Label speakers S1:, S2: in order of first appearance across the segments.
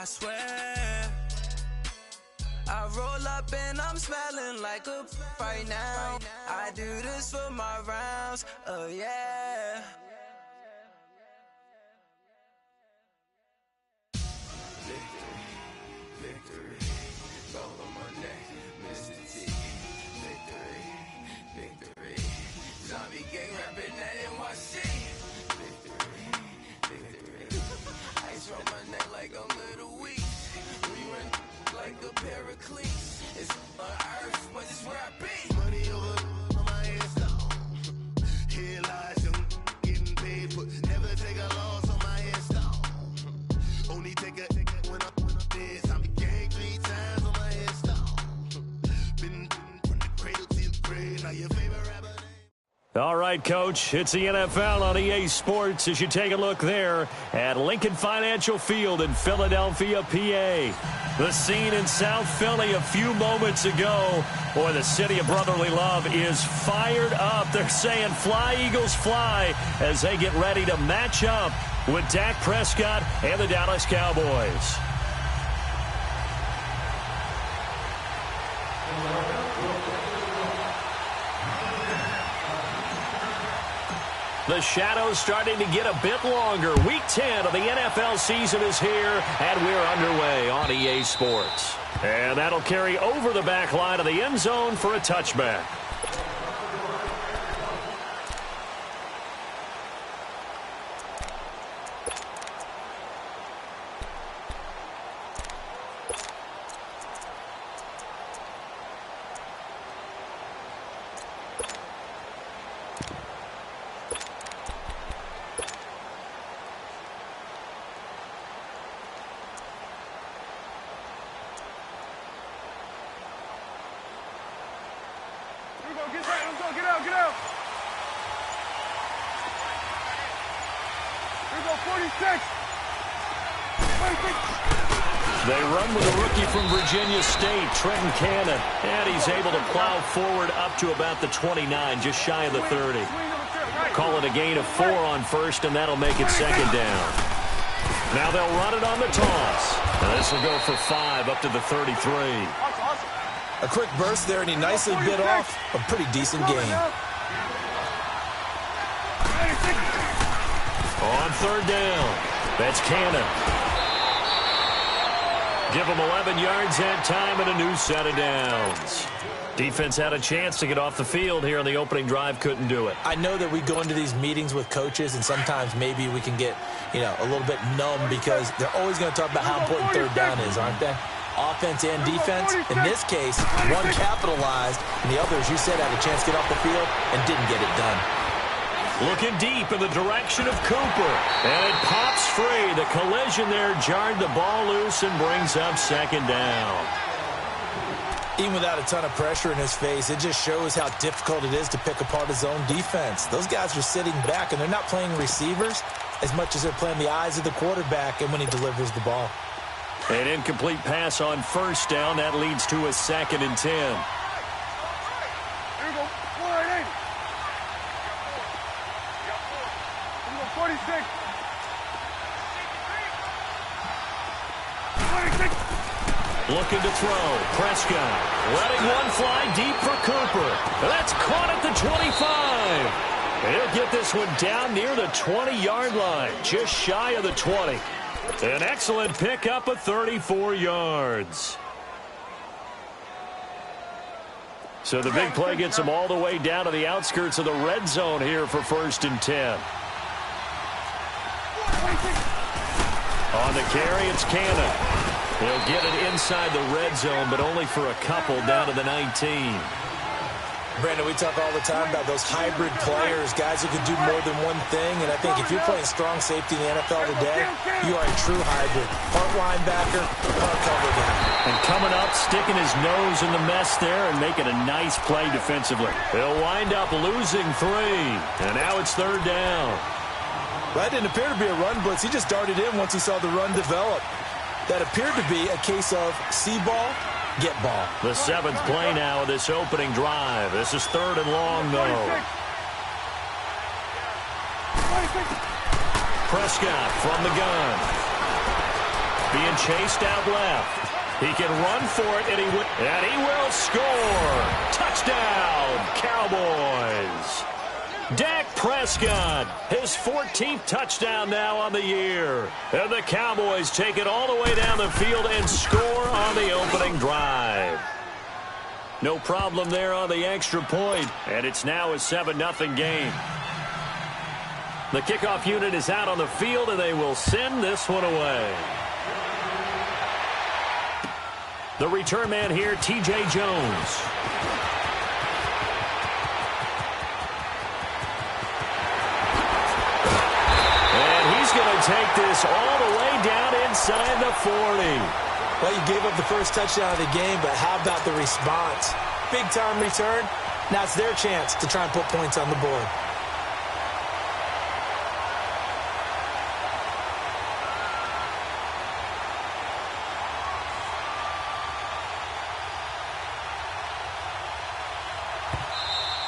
S1: I swear. I roll up and I'm smelling like a right now. I do this for my rounds, oh yeah. Victory, gold on my neck, Mr. T. Victory, zombie gang rapping that NYC. Victory, ice on my neck like I'm Little Weak. We run like a paraclete. It's on earth, but it's where I be. Money over on my headstone. Here lies young, getting paid, but never take a loss on my headstone. Only take a when I'm dead. I'm gang 3 times on my headstone. Been from the cradle to the grave. Now your favorite rapper.
S2: All right, Coach, it's the NFL on EA Sports as you take a look there at Lincoln Financial Field in Philadelphia, PA. The scene in South Philly a few moments ago. Boy, the city of brotherly love is fired up. They're saying fly, Eagles, fly as they get ready to match up with Dak Prescott and the Dallas Cowboys. The shadows starting to get a bit longer. Week 10 of the NFL season is here, and we're underway on EA Sports. And that'll carry over the back line of the end zone for a touchback.
S3: Get out. Here we go, 46.
S2: They run with a rookie from Virginia State, Trenton Cannon, and he's able to plow forward up to about the 29, just shy of the 30. Call it a gain of 4 on first, and that'll make it second down. Now they'll run it on the toss. Now this will go for 5 up to the 33.
S4: A quick burst there, and he nicely bit off a pretty decent gain.
S2: On third down, that's Cannon. Give him 11 yards that time and a new set of downs. Defense had a chance to get off the field here on the opening drive, couldn't do it.
S4: I know that we go into these meetings with coaches, and sometimes maybe we can get, a little bit numb because they're always going to talk about how important third down is, aren't they? Offense and defense. In this case, one capitalized, and the other, as you said, had a chance to get off the field and didn't get it done.
S2: Looking deep in the direction of Cooper, and it pops free. The collision there jarred the ball loose and brings up second down.
S4: Even without a ton of pressure in his face, it just shows how difficult it is to pick apart his own defense. Those guys are sitting back, and they're not playing receivers as much as they're playing the eyes of the quarterback and when he delivers the ball.
S2: An incomplete pass on first down. That leads to a 2nd and 10.
S3: Here we go. 46. 26.
S2: Looking to throw. Prescott letting one fly deep for Cooper. That's caught at the 25. And he'll get this one down near the 20-yard line, just shy of the 20. An excellent pickup of 34 yards. So the big play gets him all the way down to the outskirts of the red zone here for 1st and 10. On the carry, it's Cannon. He'll get it inside the red zone, but only for a couple down to the 19.
S4: Brandon, we talk all the time about those hybrid players, guys who can do more than one thing, and I think if you're playing strong safety in the NFL today, you are a true hybrid. Part linebacker, part cover guy.
S2: And coming up, sticking his nose in the mess there and making a nice play defensively. He'll wind up losing 3, and now it's 3rd down.
S4: That didn't appear to be a run blitz. He just darted in once he saw the run develop. That appeared to be a case of see ball, get ball.
S2: The 7th play now of this opening drive. This is 3rd and long, though. Prescott from the gun. being chased out left. He can run for it, and he will score. Touchdown, Cowboys. Dak Prescott, his 14th touchdown now on the year. And the Cowboys take it all the way down the field and score on the opening drive. No problem there on the extra point, and it's now a 7-0 game. The kickoff unit is out on the field, and they will send this one away. The return man here, T.J. Jones. Going to take this all the way down inside the 40.
S4: Well, you gave up the first touchdown of the game, but how about the response? Big-time return. Now it's their chance to try and put points on the board.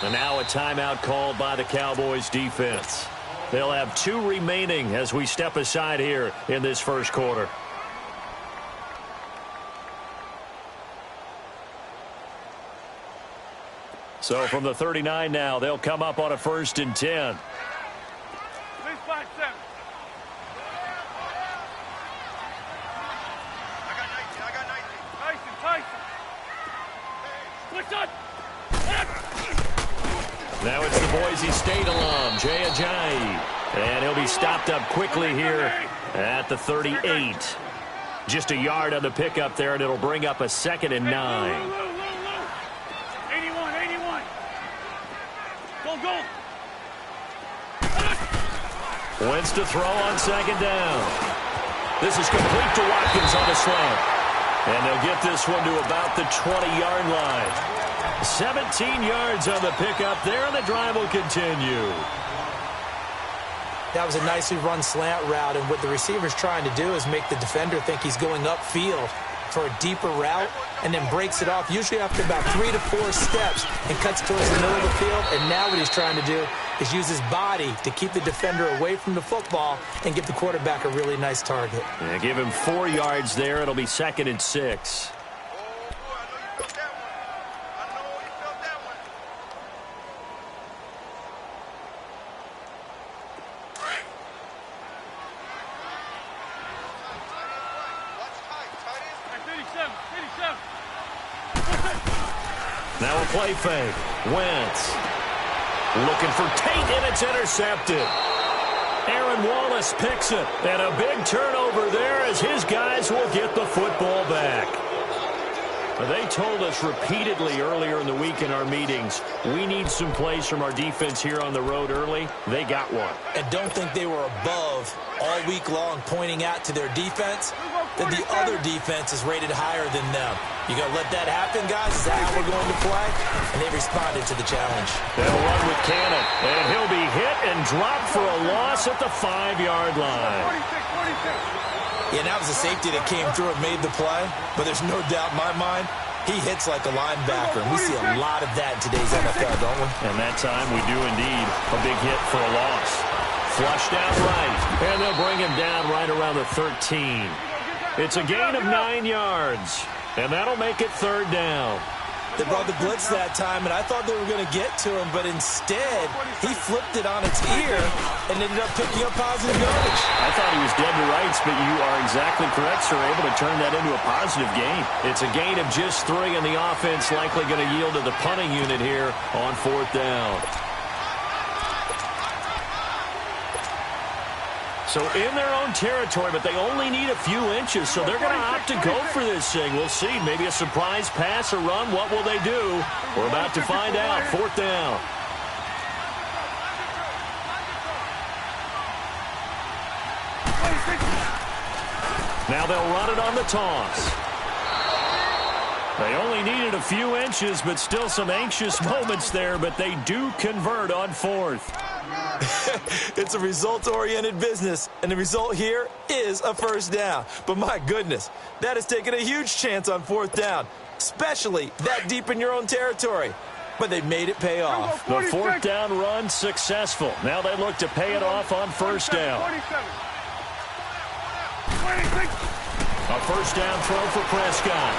S2: And now a timeout called by the Cowboys defense. They'll have 2 remaining as we step aside here in this first quarter. So from the 39 now, they'll come up on a 1st and 10.
S3: Please find 7. I got 19. Tyson. What's up?
S2: Now it's the Boise State alum, Jay Ajayi. And he'll be stopped up quickly here at the 38. Just a yard on the pickup there, and it'll bring up a 2nd and 9.
S3: 81. Go.
S2: Wentz to throw on 2nd down. This is complete to Watkins on the slant. And they'll get this one to about the 20-yard line. 17 yards on the pickup there, and the drive will continue.
S4: That was a nicely run slant route, and what the receiver's trying to do is make the defender think he's going upfield for a deeper route, and then breaks it off, usually after about 3 to 4 steps, and cuts towards the middle of the field. And now what he's trying to do is use his body to keep the defender away from the football and give the quarterback a really nice target.
S2: Yeah, give him 4 yards there. It'll be 2nd and 6. Now a play fake. Wentz looking for Tate, and it's intercepted. Aaron Wallace picks it, and a big turnover there as his guys will get the football back. They told us repeatedly earlier in the week in our meetings, we need some plays from our defense here on the road early. They got one.
S4: And don't think they were above all week long pointing out to their defense that the other defense is rated higher than them. You going to let that happen, guys? Is that how we're going to play? And they responded to the challenge.
S2: They'll run with Cannon, and he'll be hit and dropped for a loss at the 5-yard line.
S3: 46.
S4: Yeah, that was a safety that came through and made the play, but there's no doubt in my mind he hits like a linebacker, and we see a lot of that in today's NFL, don't we?
S2: And that time we do indeed a big hit for a loss. Flushed out right, and they'll bring him down right around the 13. It's a gain of 9 yards, and that'll make it 3rd down.
S4: They brought the blitz that time, and I thought they were going to get to him, but instead, he flipped it on its ear and ended up picking up positive yardage.
S2: I thought he was dead to rights, but you are exactly correct, sir, able to turn that into a positive gain. It's a gain of just 3, and the offense likely going to yield to the punting unit here on 4th down. So in their own territory, but they only need a few inches, so they're going to opt to go for this thing. We'll see. Maybe a surprise pass or run. What will they do? We're about to find out. 4th down. Now they'll run it on the toss. They only needed a few inches, but still some anxious moments there, but they do convert on 4th.
S4: It's a results-oriented business, and the result here is a 1st down. But my goodness, that has taken a huge chance on 4th down, especially that deep in your own territory. But they made it pay off.
S2: The 4th down run successful. Now they look to pay it off on 1st down.
S3: 26.
S2: first down throw for Prescott.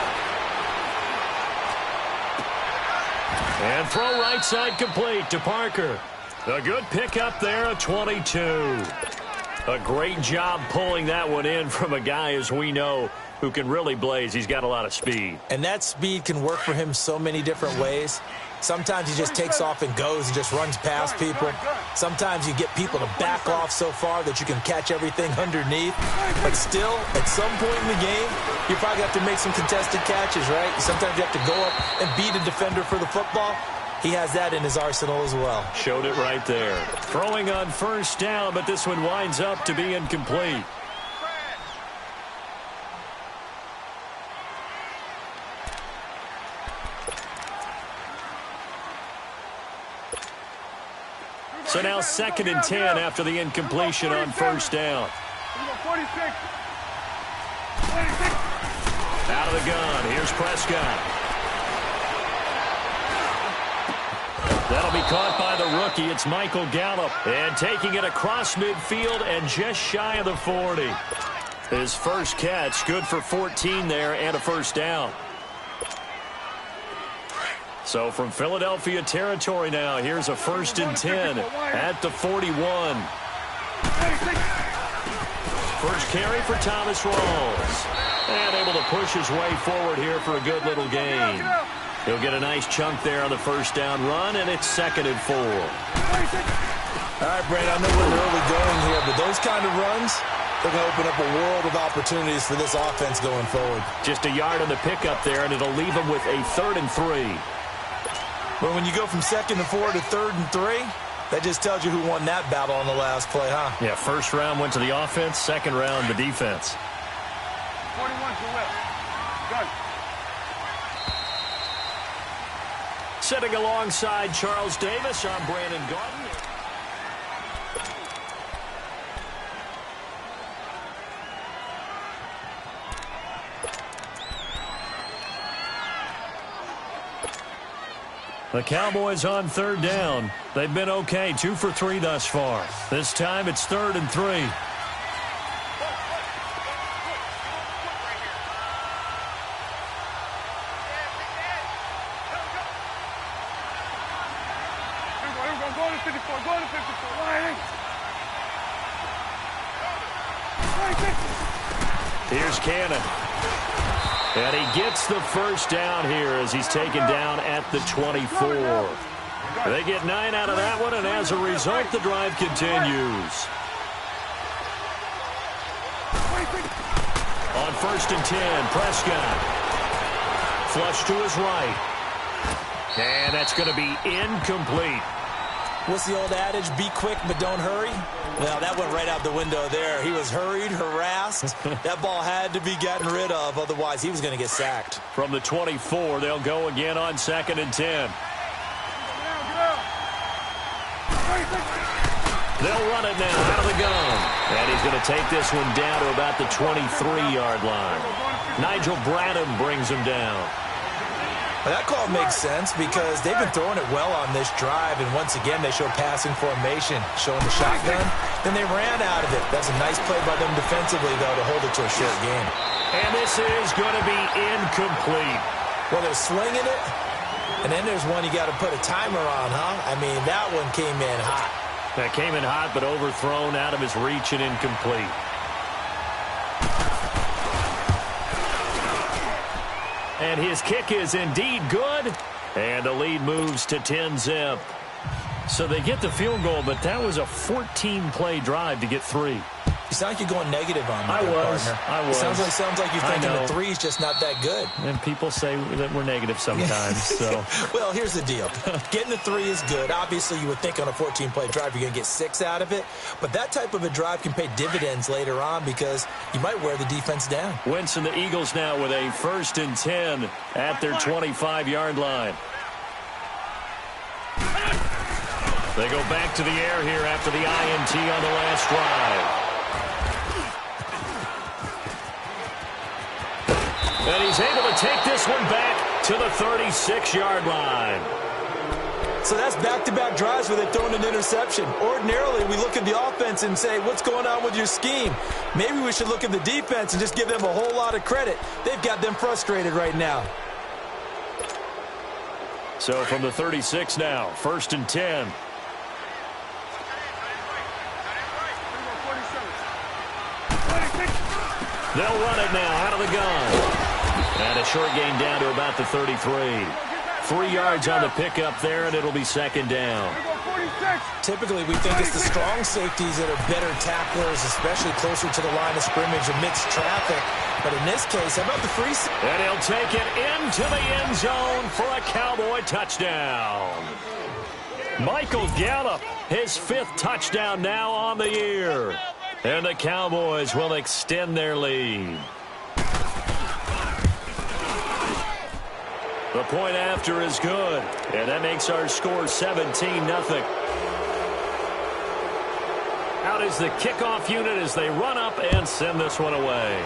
S2: And throw right side complete to Parker. A good pickup there, a 22. A great job pulling that one in from a guy, as we know, who can really blaze. He's got a lot of speed.
S4: And that speed can work for him so many different ways. Sometimes he just takes off and goes and just runs past people. Sometimes you get people to back off so far that you can catch everything underneath. But still, at some point in the game, you probably have to make some contested catches, right? Sometimes you have to go up and beat a defender for the football. He has that in his arsenal as well.
S2: Showed it right there. Throwing on first down, but this one winds up to be incomplete. So now 2nd and 10 after the incompletion on first down.
S3: 46.
S2: Out of the gun. Here's Prescott. That'll be caught by the rookie. It's Michael Gallup. And taking it across midfield and just shy of the 40. His first catch, good for 14 there and a first down. So from Philadelphia territory now, here's a 1st and 10 at the 41. First carry for Thomas Rawls. And able to push his way forward here for a good little gain. He'll get a nice chunk there on the first down run, and it's 2nd and 4.
S4: All right, Brad, I know we're early going here, but those kind of runs, they're going to open up a world of opportunities for this offense going forward.
S2: Just a yard on the pickup there, and it'll leave him with a 3rd and 3.
S4: But when you go from 2nd and 4 to 3rd and 3, that just tells you who won that battle on the last play, huh?
S2: Yeah, first round went to the offense, second round the defense.
S3: 21 to left. Gun.
S2: Sitting alongside Charles Davis, I'm Brandon Garden. The Cowboys on 3rd down. They've been okay, 2 for 3 thus far. This time it's 3rd and 3.
S3: Go to 54. Go to 54.
S2: Here's Cannon. And he gets the first down here as he's taken down at the 24. They get 9 out of that one, and as a result, the drive continues. On 1st and 10, Prescott. Flush to his right. And that's going to be incomplete.
S4: What's the old adage? Be quick, but don't hurry. Well, that went right out the window there. He was hurried, harassed. That ball had to be gotten rid of, otherwise he was going to get sacked.
S2: From the 24, they'll go again on 2nd and 10. They'll run it now out of the gun. And he's going to take this one down to about the 23-yard line. Nigel Bradham brings him down.
S4: Well, that call makes sense because they've been throwing it well on this drive, and once again they show passing formation, showing the shotgun. Then they ran out of it. That's a nice play by them defensively, though, to hold it to a short game.
S2: And this is going to be incomplete.
S4: Well, they're slinging it, and then there's one you got to put a timer on, huh? I mean, that one came in hot.
S2: That came in hot, but overthrown out of his reach and incomplete. And his kick is indeed good. And the lead moves to 10-zip. So they get the field goal, but that was a 14-play drive to get 3.
S4: You sound like you're going negative on me.
S2: I was.
S4: It sounds like you're thinking the 3's just not that good.
S2: And people say that we're negative sometimes. So.
S4: Well, here's the deal. Getting the 3 is good. Obviously, you would think on a 14-play drive you're going to get 6 out of it. But that type of a drive can pay dividends later on because you might wear the defense down.
S2: Wentz and the Eagles now with a 1st and 10 at their 25-yard line. They go back to the air here after the INT on the last drive. And he's able to take this one back to the 36-yard line.
S4: So that's back-to-back drives where they've thrown an interception. Ordinarily, we look at the offense and say, what's going on with your scheme? Maybe we should look at the defense and just give them a whole lot of credit. They've got them frustrated right now.
S2: So from the 36 now, 1st and 10. They'll run it now out of the gun. And a short gain down to about the 33. 3 yards on the pickup there, and it'll be 2nd down.
S4: Typically, we think it's the strong safeties that are better tacklers, especially closer to the line of scrimmage amidst traffic. But in this case, how about the free?
S2: And he'll take it into the end zone for a Cowboy touchdown. Michael Gallup, his 5th touchdown now on the year. And the Cowboys will extend their lead. The point after is good, and that makes our score 17-0. Out is the kickoff unit as they run up and send this one away.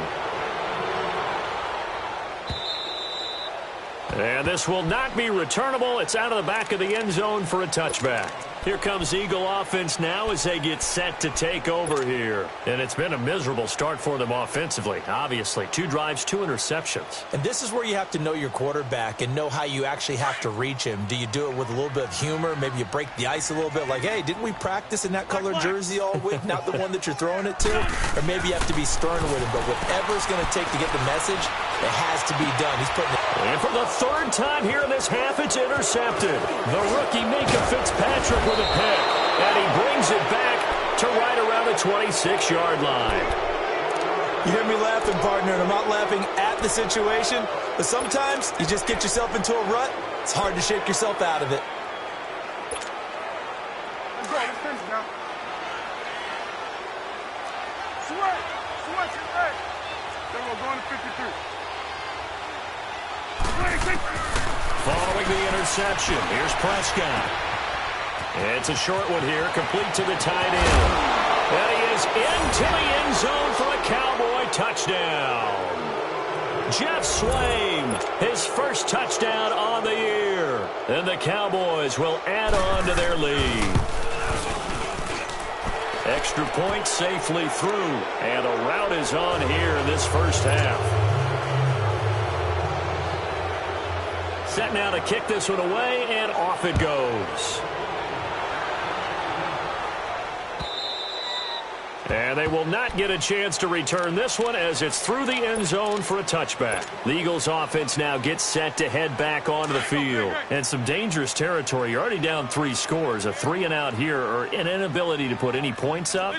S2: And this will not be returnable. It's out of the back of the end zone for a touchback. Here comes Eagle offense now as they get set to take over here. And it's been a miserable start for them offensively, obviously. 2 drives, 2 interceptions.
S4: And this is where you have to know your quarterback and know how you actually have to reach him. Do you do it with a little bit of humor? Maybe you break the ice a little bit like, hey, didn't we practice in that color jersey all week? Not the one that you're throwing it to? Or maybe you have to be stern with him. But whatever it's going to take to get the message, it has to be done. He's putting it.
S2: And for the 3rd time here in this half, it's intercepted. The rookie Minka Fitzpatrick with a pick. And he brings it back to right around the 26-yard line.
S4: You hear me laughing, partner, and I'm not laughing at the situation. But sometimes you just get yourself into a rut. It's hard to shake yourself out of it.
S3: Let's go. Let's finish now. Sweat. Hey. Then we'll go on to 53.
S2: Following the interception, here's Prescott. It's a short one here, complete to the tight end. And he is into the end zone for a Cowboy touchdown. Jeff Swaim, his 1st touchdown on the year. And the Cowboys will add on to their lead. Extra point safely through, and a rout is on here in this first half. Set now to kick this one away, and off it goes. And they will not get a chance to return this one as it's through the end zone for a touchback. The Eagles offense now gets set to head back onto the field. And some dangerous territory. You're already down 3 scores. A 3-and-out here or an inability to put any points up.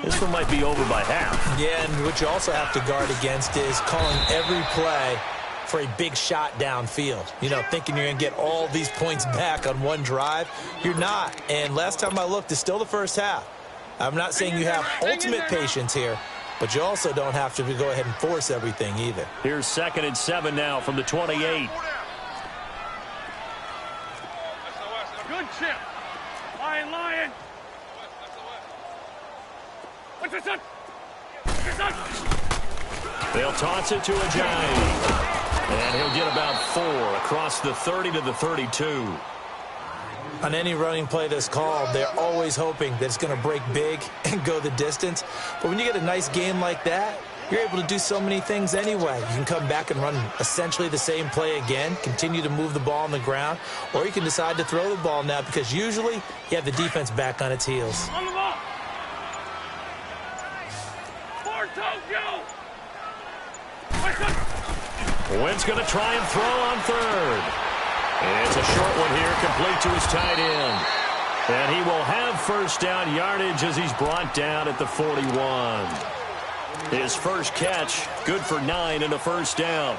S2: This one might be over by half.
S4: Yeah, and what you also have to guard against is calling every play for a big shot downfield. You know, thinking you're going to get all these points back on one drive. You're not. And last time I looked, it's still the first half. I'm not saying you have ultimate patience here, but you also don't have to go ahead and force everything either.
S2: Here's 2nd and 7 now from the 28.
S3: Good chip. Lion. What's this up?
S2: They'll toss it to Ajayi. And he'll get about 4 across the 30 to the 32.
S4: On any running play that's called, they're always hoping that it's going to break big and go the distance. But when you get a nice game like that, you're able to do so many things anyway. You can come back and run essentially the same play again, continue to move the ball on the ground, or you can decide to throw the ball now because usually you have the defense back on its heels.
S3: On the ball.
S2: Wynn's going to try and throw on 3rd. It's a short one here, complete to his tight end. And he will have 1st down yardage as he's brought down at the 41. His first catch, good for 9 and a 1st down.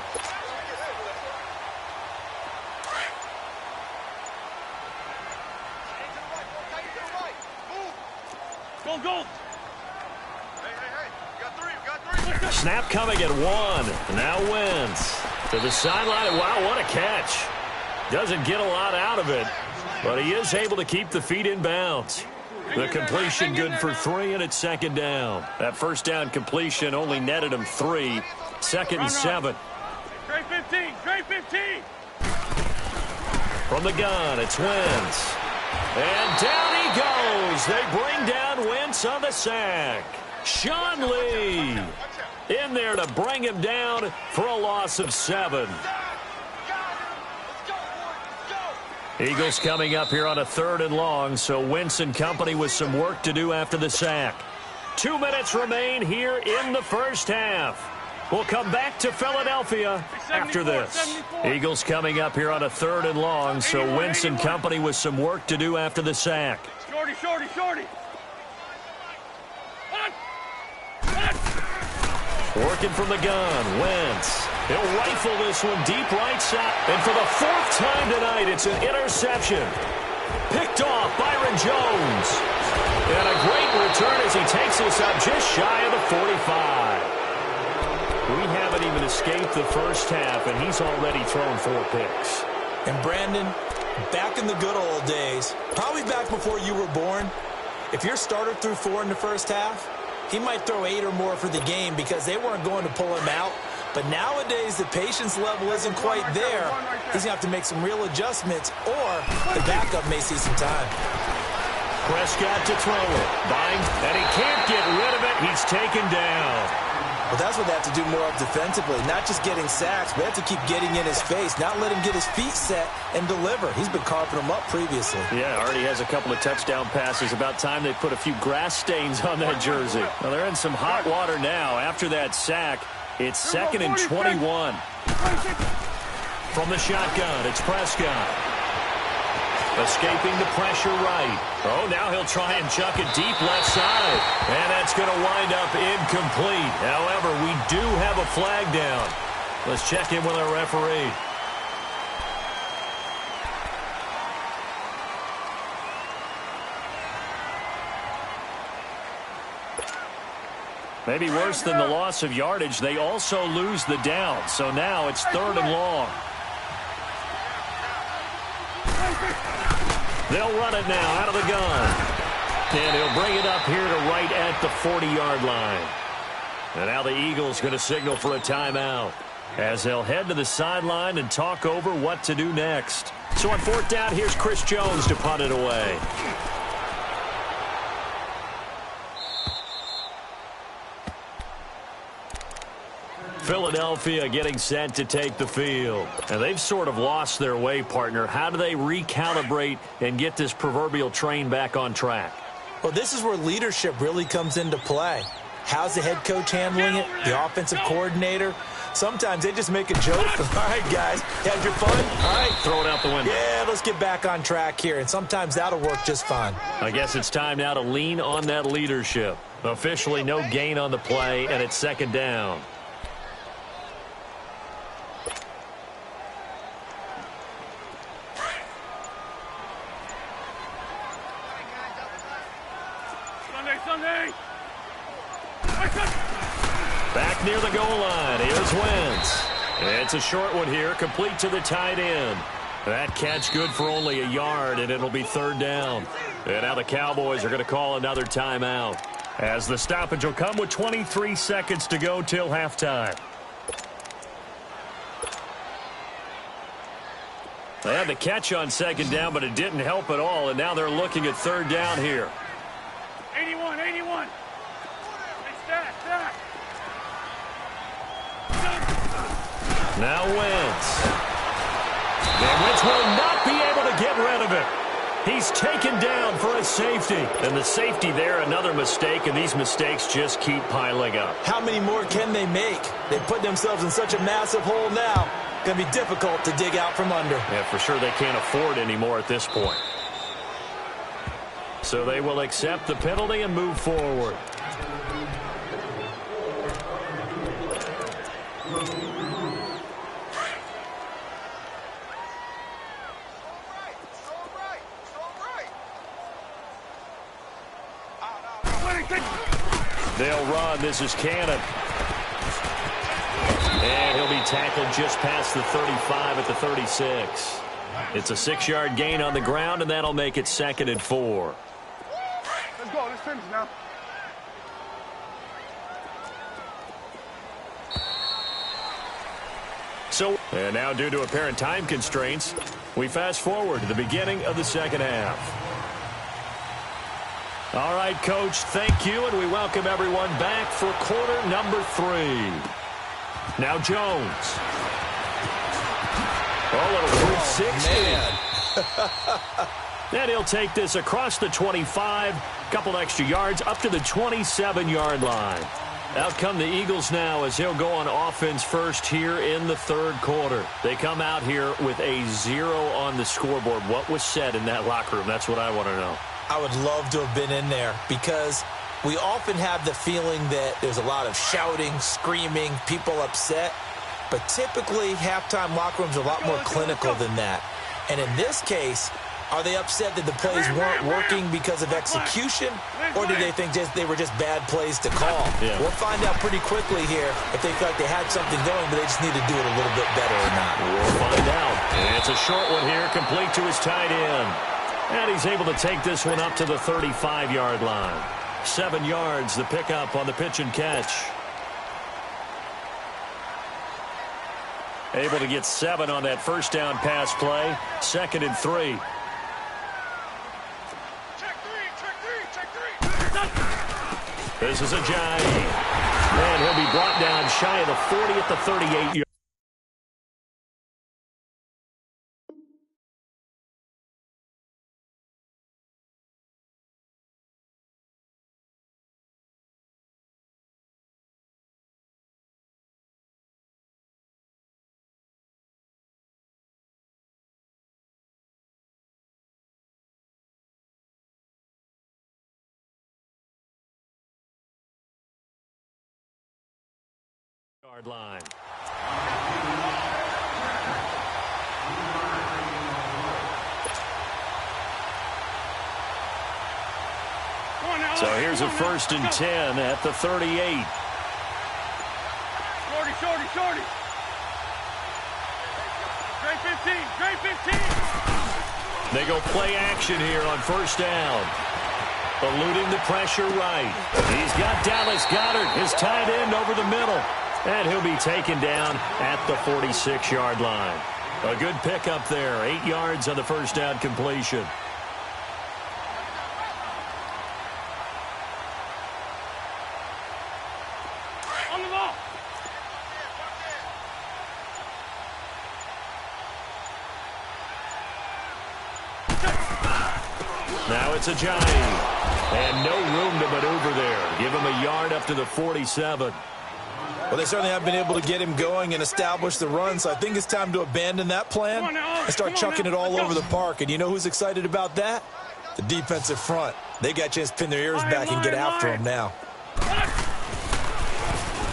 S3: Go.
S2: Snap coming at 1. Now Wentz to the sideline. Wow, what a catch. Doesn't get a lot out of it, but he is able to keep the feet in bounds. The completion good for 3, and it's 2nd down. That 1st down completion only netted him 3. 2nd and 7.
S3: Trey 15.
S2: From the gun, it's Wentz. And down he goes. They bring down Wentz on the sack. Sean Lee in there to bring him down for a loss of 7. Eagles coming up here on a 3rd and long, so Wentz and company with some work to do after the sack. 2 minutes remain here in the first half. We'll come back to Philadelphia after this. Eagles coming up here on a 3rd and long, so Wentz and company with some work to do after the sack.
S3: Shorty.
S2: Working from the gun, Wentz. He'll rifle this one deep right side. And for the 4th time tonight, it's an interception. Picked off Byron Jones. And a great return as he takes this up just shy of the 45. We haven't even escaped the first half, and he's already thrown 4 picks.
S4: And Brandon, back in the good old days, probably back before you were born, if your starter threw 4 in the first half, he might throw 8 or more for the game because they weren't going to pull him out. But nowadays, the patience level isn't quite there. He's going to have to make some real adjustments, or the backup may see some time.
S2: Prescott to throw it. Buying, and he can't get rid of it. He's taken down.
S4: Well, that's what they have to do more of defensively, not just getting sacks, but they have to keep getting in his face, not let him get his feet set and deliver. He's been carving them up previously.
S2: Yeah, already has a couple of touchdown passes. About time they put a few grass stains on that jersey. Well, they're in some hot water now. After that sack, it's 2nd and 21. From the shotgun, it's Prescott. Escaping the pressure right. Oh, now he'll try and chuck it deep left side. And that's going to wind up incomplete. However, we do have a flag down. Let's check in with our referee. Maybe worse than the loss of yardage, they also lose the down. So now it's 3rd and long. They'll run it now out of the gun. And he'll bring it up here to right at the 40-yard line. And now the Eagles going to signal for a timeout as they'll head to the sideline and talk over what to do next. So on 4th down, here's Chris Jones to punt it away. Philadelphia getting set to take the field. And they've sort of lost their way, partner. How do they recalibrate and get this proverbial train back on track?
S4: Well, this is where leadership really comes into play. How's the head coach handling it? The offensive coordinator? Sometimes they just make a joke. All right, guys, had your fun? All right.
S2: Throw it out the window.
S4: Yeah, let's get back on track here. And sometimes that'll work just fine.
S2: I guess it's time now to lean on that leadership. Officially no gain on the play, and it's 2nd down.
S3: Sunday.
S2: Back near the goal line. Here's Wentz. It's a short one here, complete to the tight end. That catch good for only a yard, and it'll be 3rd down. And now the Cowboys are going to call another timeout, as the stoppage will come with 23 seconds to go till halftime. They had the catch on 2nd down, but it didn't help at all, and now they're looking at 3rd down here.
S3: 81. Hey, stack.
S2: Now Wentz. And Wentz will not be able to get rid of it. He's taken down for a safety. And the safety there, another mistake, and these mistakes just keep piling up.
S4: How many more can they make? They put themselves in such a massive hole now. Going to be difficult to dig out from under.
S2: Yeah, for sure they can't afford any more at this point. So they will accept the penalty and move forward. They'll run. This is Cannon. And he'll be tackled just past the 35 at the 36. It's a 6-yard gain on the ground, and that'll make it 2nd and 4.
S3: Let's go. Let's finish now.
S2: So, and now due to apparent time constraints, we fast forward to the beginning of the 2nd half. All right, Coach, thank you, and we welcome everyone back for quarter number 3. Now Jones. Oh, little 360. And he'll take this across the 25, couple extra yards, up to the 27-yard line. Out come the Eagles now as he'll go on offense first here in the third quarter. They come out here with a 0 on the scoreboard. What was said in that locker room? That's what I want to know.
S4: I would love to have been in there because we often have the feeling that there's a lot of shouting, screaming, people upset. But typically, halftime locker rooms are a lot more clinical than that. And in this case, are they upset that the plays weren't working because of execution, or do they think they were just bad plays to call?
S2: Yeah.
S4: We'll find out pretty quickly here if they feel like they had something going, but they just need to do it a little bit better or not.
S2: We'll find out. And it's a short one here, complete to his tight end. And he's able to take this one up to the 35-yard line. 7 yards, the pickup on the pitch and catch. Able to get 7 on that first down pass play. 2nd and 3. This is a giant. And he'll be brought down shy of the 40 at the 38-yard. Line. So here's a 1st and 10 at the 38.
S3: Shorty. Great 15.
S2: They go play action here on 1st down. Eluding the pressure right. He's got Dallas Goedert, his tight end, over the middle. And he'll be taken down at the 46-yard line. A good pickup there. 8 yards on the first down completion.
S3: On the ball.
S2: Now it's a giant. And no room to maneuver there. Give him a yard up to the 47.
S4: Well, they certainly haven't been able to get him going and establish the run, so I think it's time to abandon that plan and start chucking it all over the park. And you know who's excited about that? The defensive front. They got a chance to pin their ears back and get after him now.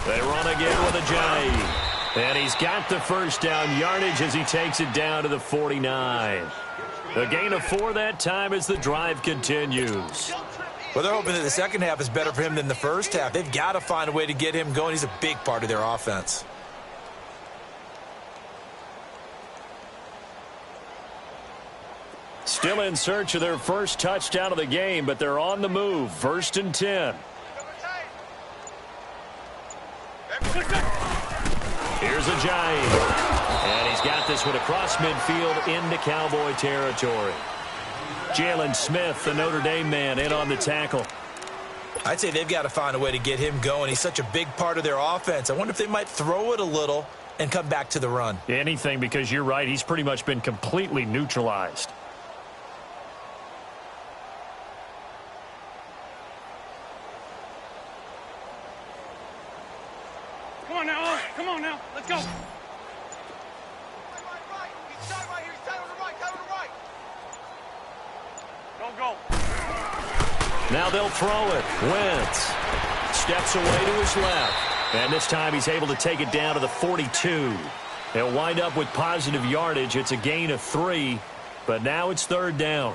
S2: They run again with a giant. And he's got the first down yardage as he takes it down to the 49. A gain of 4 that time as the drive continues.
S4: Well, they're hoping that the second half is better for him than the first half. They've got to find a way to get him going. He's a big part of their offense.
S2: Still in search of their first touchdown of the game, but they're on the move. 1st and 10. Here's a giant. And he's got this one across midfield into Cowboy territory. Jalen Smith, the Notre Dame man, in on the tackle.
S4: I'd say they've got to find a way to get him going. He's such a big part of their offense. I wonder if they might throw it a little and come back to the run.
S2: Anything, because you're right. He's pretty much been completely neutralized.
S3: Come on now. Let's go. Don't go.
S2: Now they'll throw it. Wentz steps away to his left. And this time he's able to take it down to the 42. They'll wind up with positive yardage. It's a gain of 3, but now it's 3rd down.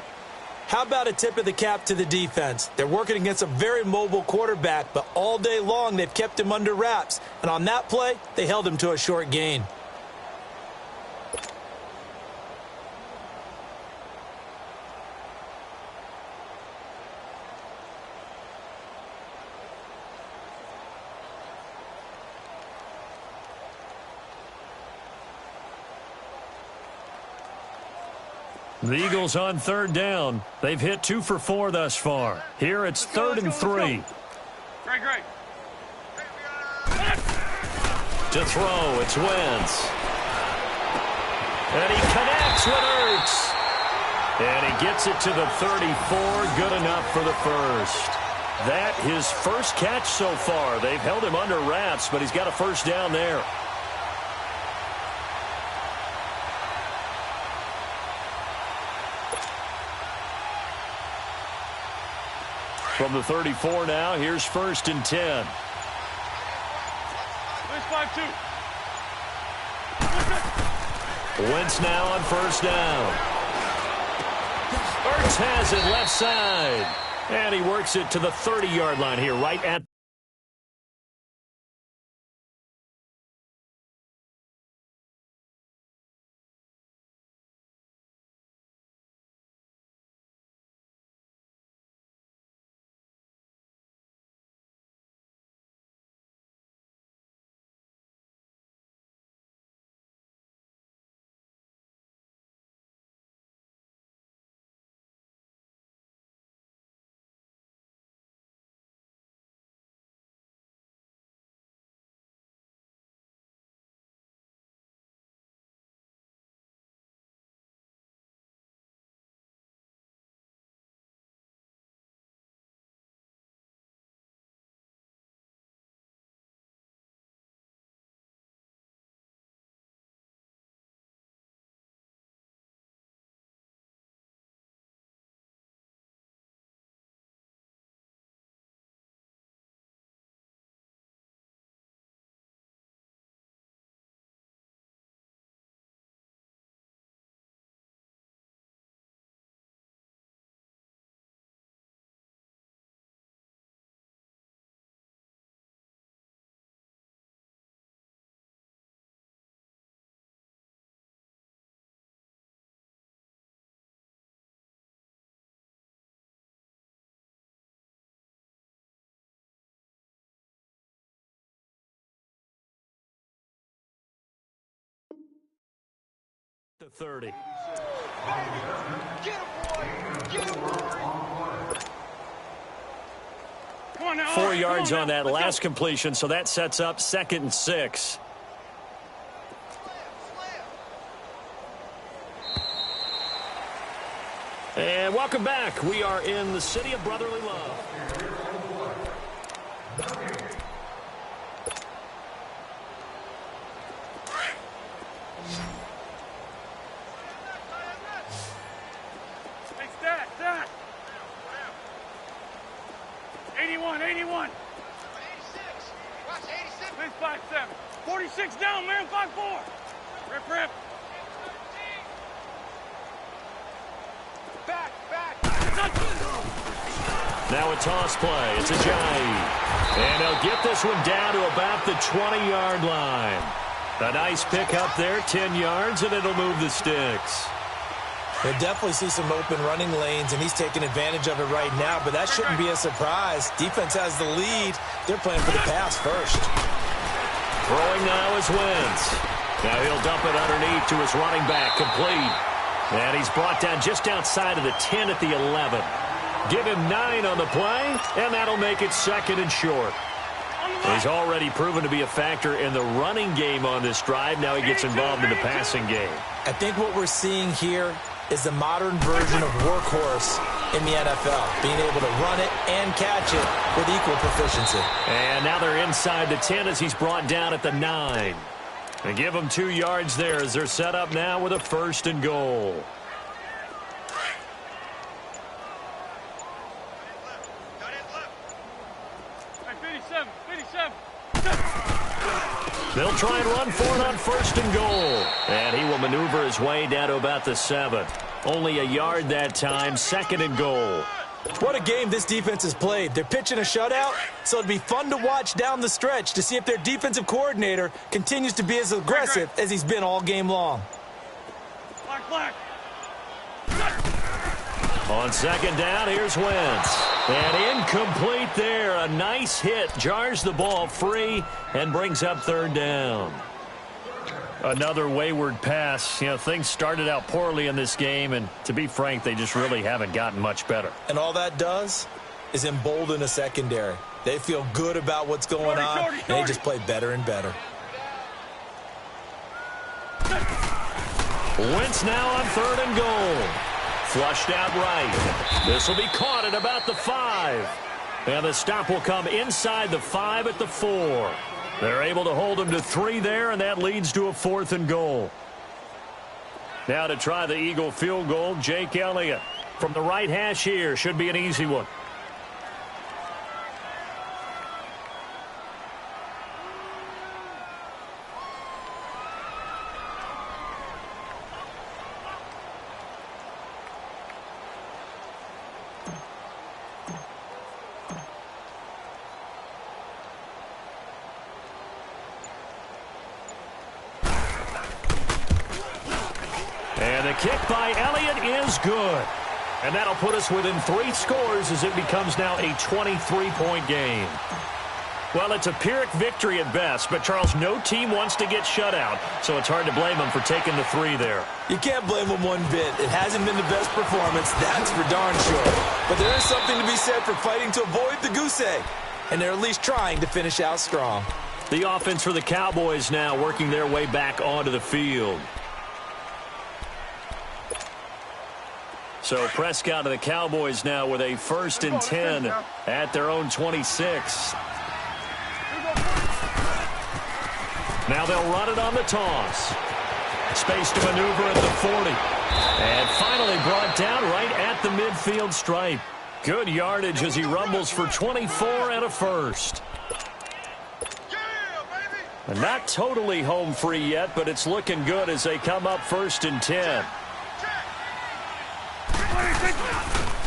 S4: How about a tip of the cap to the defense? They're working against a very mobile quarterback, but all day long they've kept him under wraps. And on that play, they held him to a short gain.
S2: The Eagles on third down. They've hit 2 for 4 thus far. Here it's 3rd and 3.
S3: Great.
S2: To throw, it's Wentz. And he connects with Ertz. And he gets it to the 34. Good enough for the first. That his first catch so far. They've held him under wraps, but he's got a first down there. From the 34 now, here's 1st and 10. Wentz now on first down. Ertz has it left side. And he works it to the 30-yard line here, right at the 30. 4 yards on that last completion, so that sets up 2nd and 6. And welcome back. We are in the city of brotherly love.
S3: Hey, stat. 81. 86. Watch 86. Please 5-7. 46 down, man. 5-4. Rip. Back.
S2: Now a toss play. It's Ajayi. And they'll get this one down to about the 20-yard line. A nice pick up there, 10 yards, and it'll move the sticks.
S4: They definitely see some open running lanes, and he's taking advantage of it right now, but that shouldn't be a surprise. Defense has the lead. They're playing for the pass first.
S2: Throwing now is Wentz. Now he'll dump it underneath to his running back, complete. And he's brought down just outside of the 10 at the 11. Give him 9 on the play, and that'll make it 2nd and short. He's already proven to be a factor in the running game on this drive. Now he gets involved in the passing game.
S4: I think what we're seeing here is the modern version of workhorse in the NFL, being able to run it and catch it with equal proficiency.
S2: And now they're inside the 10 as he's brought down at the 9. And give them 2 yards there as they're set up now with a 1st and goal. They'll try and run for it on 1st and goal. And he will maneuver his way down to about the 7. Only a yard that time, 2nd and goal.
S4: What a game this defense has played. They're pitching a shutout, so it'd be fun to watch down the stretch to see if their defensive coordinator continues to be as aggressive as he's been all game long.
S3: Black.
S2: On 2nd down, here's Wentz. And incomplete there. A nice hit. Jars the ball free and brings up 3rd down. Another wayward pass. You know, things started out poorly in this game, and to be frank, they just really haven't gotten much better.
S4: And all that does is embolden a secondary. They feel good about what's going on, and they just play better and better.
S2: Wentz now on 3rd and goal. Flushed out right. This will be caught at about the 5. And the stop will come inside the 5 at the 4. They're able to hold him to 3 there, and that leads to a 4th and goal. Now to try the Eagle field goal, Jake Elliott. From the right hash here, should be an easy one. And the kick by Elliott is good. And that'll put us within 3 scores as it becomes now a 23-point game. Well, it's a Pyrrhic victory at best, but, Charles, no team wants to get shut out, so it's hard to blame them for taking the 3 there.
S4: You can't blame them one bit. It hasn't been the best performance, that's for darn sure. But there is something to be said for fighting to avoid the goose egg, and they're at least trying to finish out strong.
S2: The offense for the Cowboys now working their way back onto the field. So Prescott of the Cowboys now with a 1st and 10 at their own 26. Now they'll run it on the toss. Space to maneuver at the 40. And finally brought down right at the midfield stripe. Good yardage as he rumbles for 24 and a 1st. And not totally home free yet, but it's looking good as they come up 1st and 10.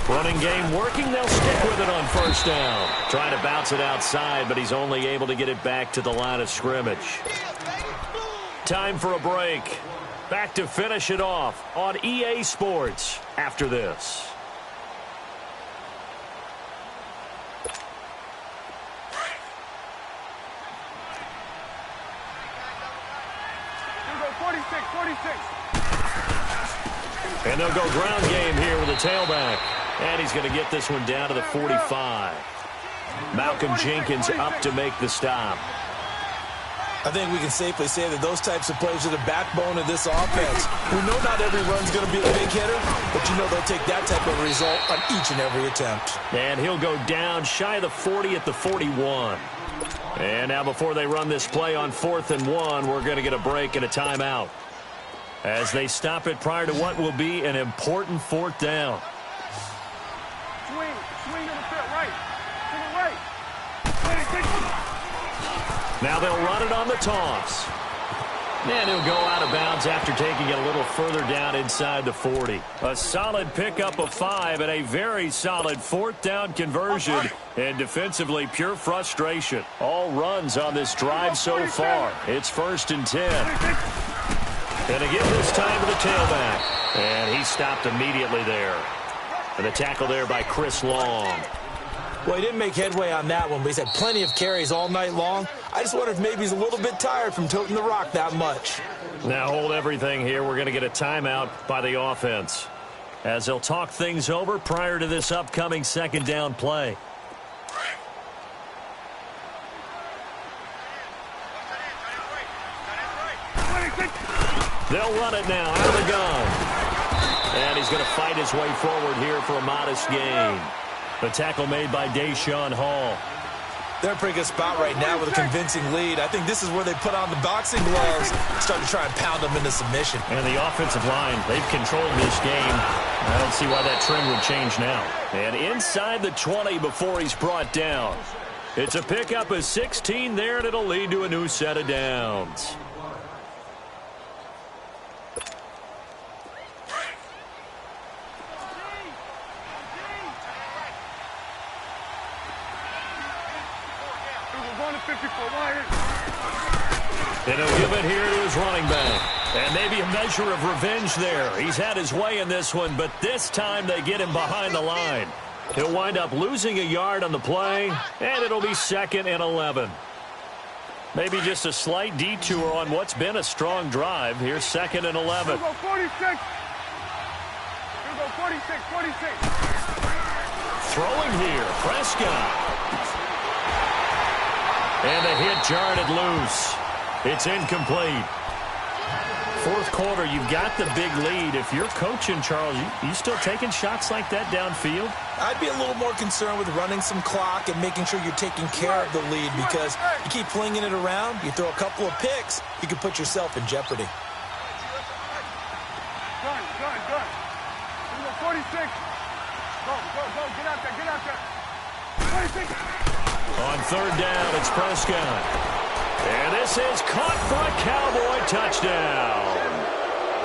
S2: Running game working. They'll stick with it on 1st down. Trying to bounce it outside, but he's only able to get it back to the line of scrimmage. Time for a break. Back to finish it off on EA Sports after this. And they'll go ground game here with a tailback. And he's going to get this one down to the 45. Malcolm Jenkins up to make the stop.
S4: I think we can safely say that those types of plays are the backbone of this offense. We know not every run's going to be a big hitter, but you know they'll take that type of result on each and every attempt. And
S2: he'll go down shy of the 40 at the 41. And now before they run this play on 4th and 1, we're going to get a break and a timeout as they stop it prior to what will be an important 4th down.
S3: Swing to the fit, right. To the right.
S2: Now they'll run it on the toss. And he'll go out of bounds after taking it a little further down inside the 40. A solid pickup of 5 and a very solid 4th down conversion. And defensively, pure frustration. All runs on this drive so far. It's 1st and 10. And again this time to the tailback. And he stopped immediately there. And the tackle there by Chris Long.
S4: Well, he didn't make headway on that one, but he's had plenty of carries all night long. I just wonder if maybe he's a little bit tired from toting the rock that much.
S2: Now hold everything here. We're going to get a timeout by the offense as they'll talk things over prior to this upcoming 2nd down play. They'll run it now out of the gun. And he's going to fight his way forward here for a modest gain. The tackle made by Deshaun Hall.
S4: They're in a pretty good spot right now with a convincing lead. I think this is where they put on the boxing gloves, start to try and pound them into submission.
S2: And the offensive line, they've controlled this game. I don't see why that trend would change now. And inside the 20 before he's brought down. It's a pickup of 16 there, and it'll lead to a new set of downs. And he'll give it here to his running back. And maybe a measure of revenge there. He's had his way in this one, but this time they get him behind the line. He'll wind up losing a yard on the play, and it'll be 2nd and 11. Maybe just a slight detour on what's been a strong drive. Here's 2nd and 11.
S3: Here we go, 46. Here we go, 46, 46.
S2: Throwing here, Prescott. And the hit jarred it loose. It's incomplete. Fourth quarter, you've got the big lead. If you're coaching, Charles, you still taking shots like that downfield?
S4: I'd be a little more concerned with running some clock and making sure you're taking care of the lead, because you keep flinging it around, you throw a couple of picks, you can put yourself in jeopardy.
S3: Gun. Here we go, 46. Go, get out there. 46.
S2: On 3rd down, it's Prescott. And this is caught for a Cowboy touchdown.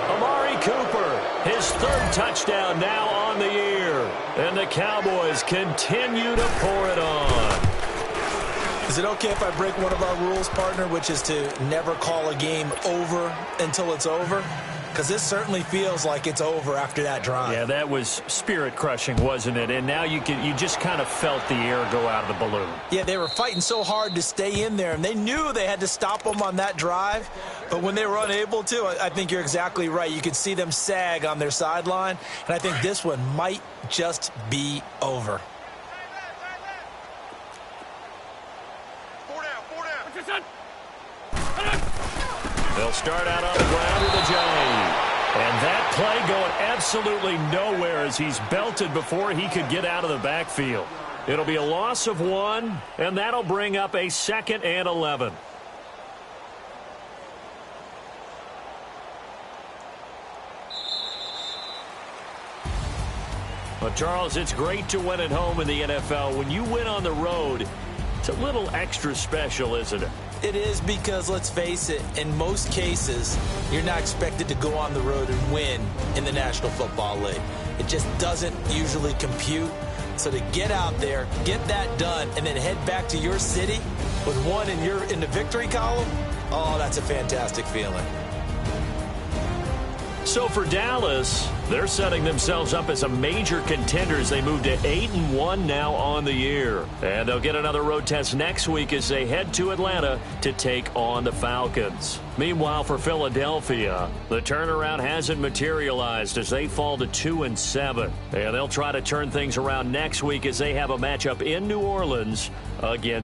S2: Amari Cooper, his 3rd touchdown now on the year. And the Cowboys continue to pour it on.
S4: Is it okay if I break one of our rules, partner, which is to never call a game over until it's over? Because this certainly feels like it's over after that drive.
S2: Yeah, that was spirit-crushing, wasn't it? And now you just kind of felt the air go out of the balloon.
S4: Yeah, they were fighting so hard to stay in there, and they knew they had to stop them on that drive. But when they were unable to, I think you're exactly right. You could see them sag on their sideline, and I think this one might just be over.
S3: 4 down. What's your son?
S2: They'll start out on the ground with a J. And that play going absolutely nowhere as he's belted before he could get out of the backfield. It'll be a loss of 1, and that'll bring up a 2nd and 11. Well, Charles, it's great to win at home in the NFL. When you win on the road, it's a little extra special, isn't it?
S4: It is, because, let's face it, in most cases, you're not expected to go on the road and win in the National Football League. It just doesn't usually compute. So to get out there, get that done, and then head back to your city with 1 in the victory column, oh, that's a fantastic feeling.
S2: So for Dallas, they're setting themselves up as a major contender as they move to 8-1 now on the year. And they'll get another road test next week as they head to Atlanta to take on the Falcons. Meanwhile, for Philadelphia, the turnaround hasn't materialized as they fall to 2-7. And they'll try to turn things around next week as they have a matchup in New Orleans against